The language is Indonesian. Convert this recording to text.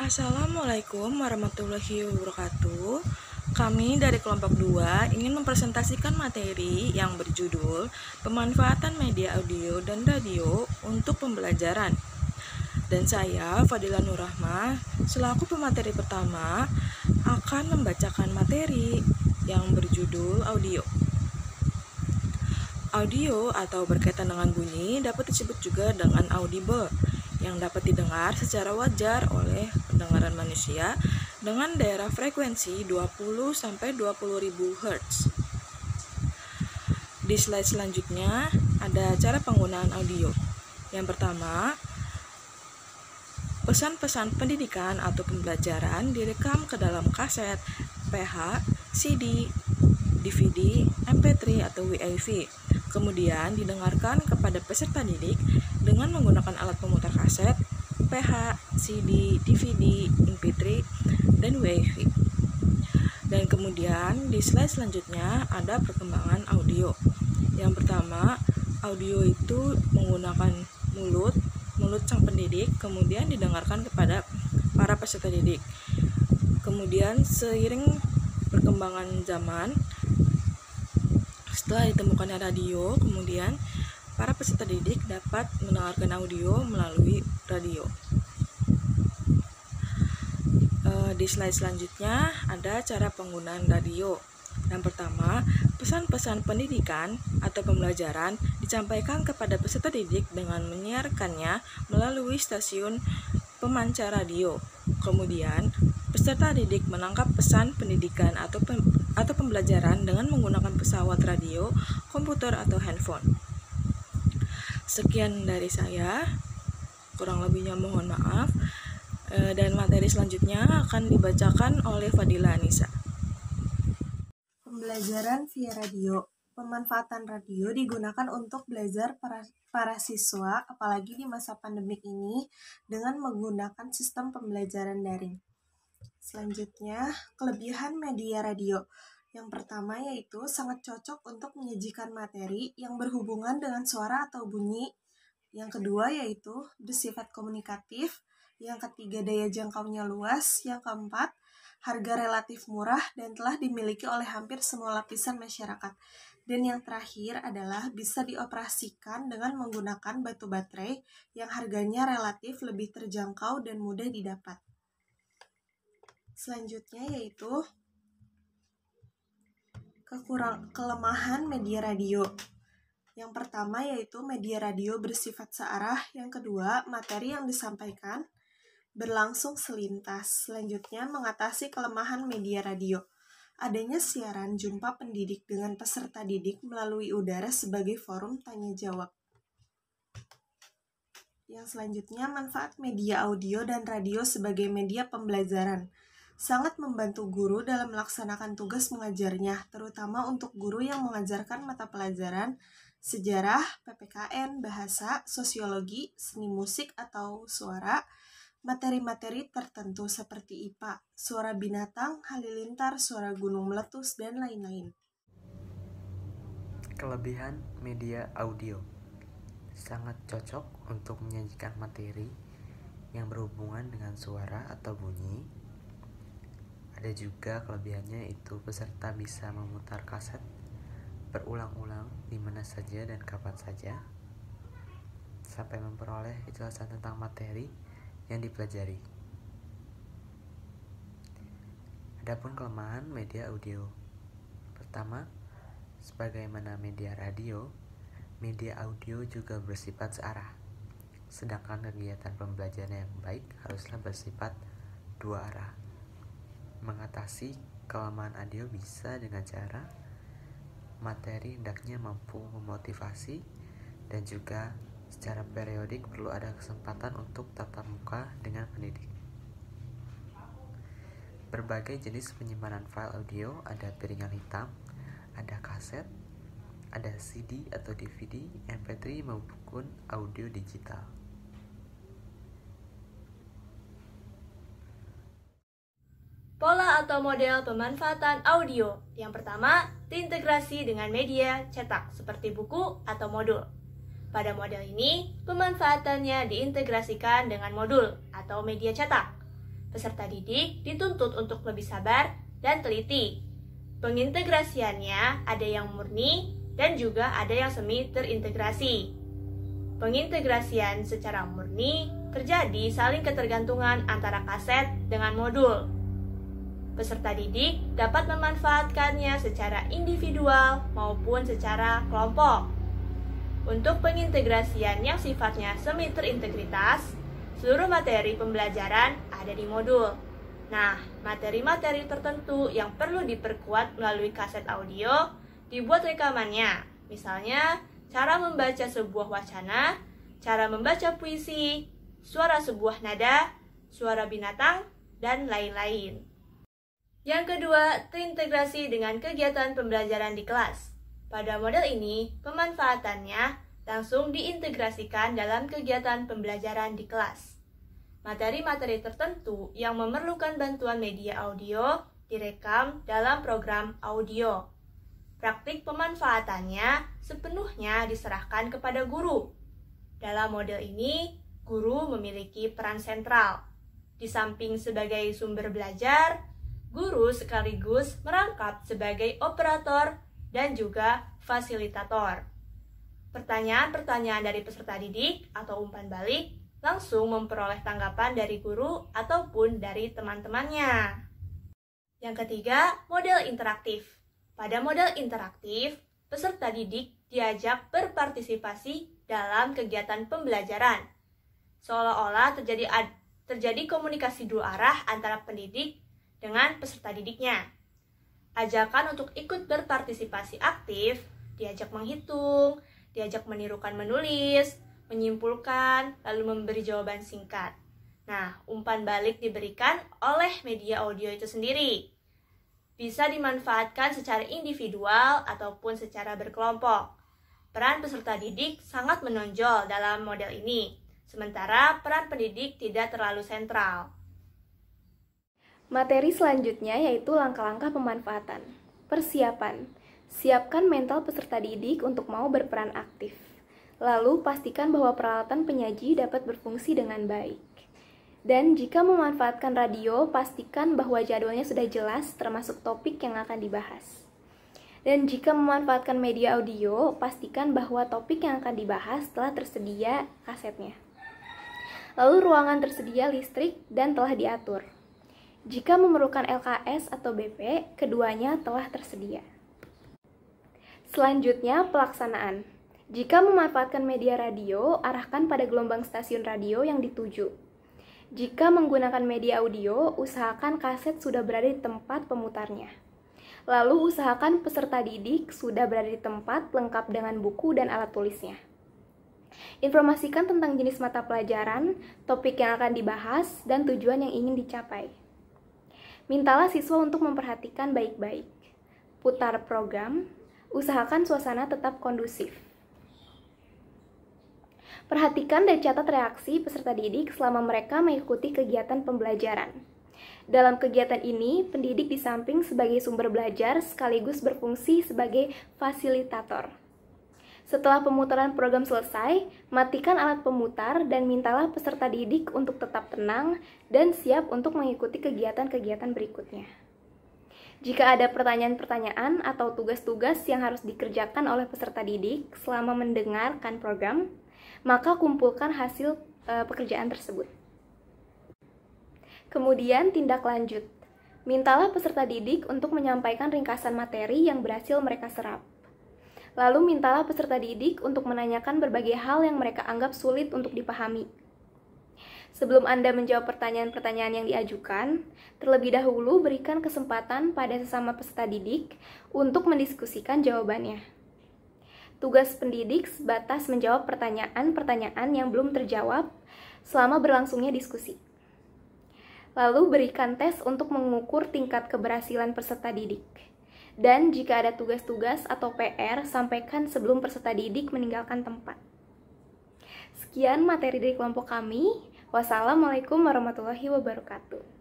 Assalamualaikum warahmatullahi wabarakatuh. Kami dari kelompok 2 ingin mempresentasikan materi yang berjudul Pemanfaatan Media Audio dan Radio untuk Pembelajaran. Dan saya, Fadila Nurrahma, selaku pemateri pertama, akan membacakan materi yang berjudul audio. Audio atau berkaitan dengan bunyi dapat disebut juga dengan audible, yang dapat didengar secara wajar oleh pendengaran manusia dengan daerah frekuensi 20-20.000 Hz. Di slide selanjutnya ada cara penggunaan audio. Yang pertama, pesan-pesan pendidikan atau pembelajaran direkam ke dalam kaset, PH, CD, DVD, MP3 atau WAV. Kemudian didengarkan kepada peserta didik dengan menggunakan alat pemutar kaset, PH, CD, DVD, MP3, dan WAV. Dan kemudian di slide selanjutnya ada perkembangan audio. Yang pertama, audio itu menggunakan mulut sang pendidik, kemudian didengarkan kepada para peserta didik. Kemudian seiring perkembangan zaman, setelah ditemukannya radio, kemudian para peserta didik dapat mendengarkan audio melalui radio. Di slide selanjutnya ada cara penggunaan radio. Yang pertama, pesan-pesan pendidikan atau pembelajaran disampaikan kepada peserta didik dengan menyiarkannya melalui stasiun pemancar radio. Kemudian, peserta didik menangkap pesan pendidikan atau pembelajaran dengan menggunakan pesawat radio, komputer, atau handphone. Sekian dari saya, kurang lebihnya mohon maaf. Dan materi selanjutnya akan dibacakan oleh Fadila Anissa. Pembelajaran via radio. Pemanfaatan radio digunakan untuk belajar para siswa, apalagi di masa pandemik ini, dengan menggunakan sistem pembelajaran daring. Selanjutnya, kelebihan media radio. Yang pertama yaitu sangat cocok untuk menyajikan materi yang berhubungan dengan suara atau bunyi. Yang kedua yaitu bersifat komunikatif. Yang ketiga, daya jangkaunya luas. Yang keempat, harga relatif murah dan telah dimiliki oleh hampir semua lapisan masyarakat. Dan yang terakhir adalah bisa dioperasikan dengan menggunakan batu baterai yang harganya relatif lebih terjangkau dan mudah didapat. Selanjutnya yaitu kelemahan media radio. Yang pertama yaitu media radio bersifat searah. Yang kedua, materi yang disampaikan berlangsung selintas. Selanjutnya, mengatasi kelemahan media radio. Adanya siaran jumpa pendidik dengan peserta didik melalui udara sebagai forum tanya-jawab. Yang selanjutnya, manfaat media audio dan radio sebagai media pembelajaran. Sangat membantu guru dalam melaksanakan tugas mengajarnya, terutama untuk guru yang mengajarkan mata pelajaran sejarah, PPKN, bahasa, sosiologi, seni musik atau suara, materi-materi tertentu seperti IPA, suara binatang, halilintar, suara gunung meletus, dan lain-lain. Kelebihan media audio. Sangat cocok untuk menyajikan materi yang berhubungan dengan suara atau bunyi. Ada juga kelebihannya yaitu peserta bisa memutar kaset berulang-ulang di mana saja dan kapan saja sampai memperoleh kejelasan tentang materi yang dipelajari. Adapun kelemahan media audio. Pertama, sebagaimana media radio, media audio juga bersifat searah. Sedangkan kegiatan pembelajaran yang baik haruslah bersifat dua arah. Mengatasi kelemahan audio bisa dengan cara materi hendaknya mampu memotivasi dan juga secara periodik perlu ada kesempatan untuk tatap muka dengan pendidik. Berbagai jenis penyimpanan file audio, ada piringan hitam, ada kaset, ada CD atau DVD, MP3 maupun audio digital. Pola atau model pemanfaatan audio. Yang pertama, terintegrasi dengan media cetak seperti buku atau modul. Pada model ini, pemanfaatannya diintegrasikan dengan modul atau media cetak. Peserta didik dituntut untuk lebih sabar dan teliti. Pengintegrasiannya ada yang murni dan juga ada yang semi terintegrasi. Pengintegrasian secara murni terjadi saling ketergantungan antara kaset dengan modul. Peserta didik dapat memanfaatkannya secara individual maupun secara kelompok. Untuk pengintegrasian yang sifatnya semi terintegritas, seluruh materi pembelajaran ada di modul. Nah, materi-materi tertentu yang perlu diperkuat melalui kaset audio dibuat rekamannya. Misalnya, cara membaca sebuah wacana, cara membaca puisi, suara sebuah nada, suara binatang, dan lain-lain. Yang kedua, terintegrasi dengan kegiatan pembelajaran di kelas. Pada model ini, pemanfaatannya langsung diintegrasikan dalam kegiatan pembelajaran di kelas. Materi-materi tertentu yang memerlukan bantuan media audio direkam dalam program audio. Praktik pemanfaatannya sepenuhnya diserahkan kepada guru. Dalam model ini, guru memiliki peran sentral. Di samping sebagai sumber belajar, guru sekaligus merangkap sebagai operator dan juga fasilitator. Pertanyaan-pertanyaan dari peserta didik atau umpan balik langsung memperoleh tanggapan dari guru ataupun dari teman-temannya. Yang ketiga, model interaktif. Pada model interaktif, peserta didik diajak berpartisipasi dalam kegiatan pembelajaran. Seolah-olah terjadi komunikasi dua arah antara pendidik dengan peserta didiknya. Ajakan untuk ikut berpartisipasi aktif, diajak menghitung, diajak menirukan menulis, menyimpulkan, lalu memberi jawaban singkat. Nah, umpan balik diberikan oleh media audio itu sendiri. Bisa dimanfaatkan secara individual ataupun secara berkelompok. Peran peserta didik sangat menonjol dalam model ini, sementara peran pendidik tidak terlalu sentral. Materi selanjutnya yaitu langkah-langkah pemanfaatan. Persiapan. Siapkan mental peserta didik untuk mau berperan aktif. Lalu pastikan bahwa peralatan penyaji dapat berfungsi dengan baik. Dan jika memanfaatkan radio, pastikan bahwa jadwalnya sudah jelas termasuk topik yang akan dibahas. Dan jika memanfaatkan media audio, pastikan bahwa topik yang akan dibahas telah tersedia kasetnya. Lalu ruangan tersedia listrik dan telah diatur. Jika memerlukan LKS atau BP, keduanya telah tersedia. Selanjutnya, pelaksanaan. Jika memanfaatkan media radio, arahkan pada gelombang stasiun radio yang dituju. Jika menggunakan media audio, usahakan kaset sudah berada di tempat pemutarnya. Lalu usahakan peserta didik sudah berada di tempat lengkap dengan buku dan alat tulisnya. Informasikan tentang jenis mata pelajaran, topik yang akan dibahas, dan tujuan yang ingin dicapai. Mintalah siswa untuk memperhatikan baik-baik. Putar program, usahakan suasana tetap kondusif. Perhatikan dan catat reaksi peserta didik selama mereka mengikuti kegiatan pembelajaran. Dalam kegiatan ini, pendidik di samping sebagai sumber belajar sekaligus berfungsi sebagai fasilitator. Setelah pemutaran program selesai, matikan alat pemutar dan mintalah peserta didik untuk tetap tenang dan siap untuk mengikuti kegiatan-kegiatan berikutnya. Jika ada pertanyaan-pertanyaan atau tugas-tugas yang harus dikerjakan oleh peserta didik selama mendengarkan program, maka kumpulkan hasil pekerjaan tersebut. Kemudian tindak lanjut. Mintalah peserta didik untuk menyampaikan ringkasan materi yang berhasil mereka serap. Lalu mintalah peserta didik untuk menanyakan berbagai hal yang mereka anggap sulit untuk dipahami. Sebelum Anda menjawab pertanyaan-pertanyaan yang diajukan, terlebih dahulu berikan kesempatan pada sesama peserta didik untuk mendiskusikan jawabannya. Tugas pendidik sebatas menjawab pertanyaan-pertanyaan yang belum terjawab selama berlangsungnya diskusi. Lalu berikan tes untuk mengukur tingkat keberhasilan peserta didik. Dan jika ada tugas-tugas atau PR, sampaikan sebelum peserta didik meninggalkan tempat. Sekian materi dari kelompok kami. Wassalamualaikum warahmatullahi wabarakatuh.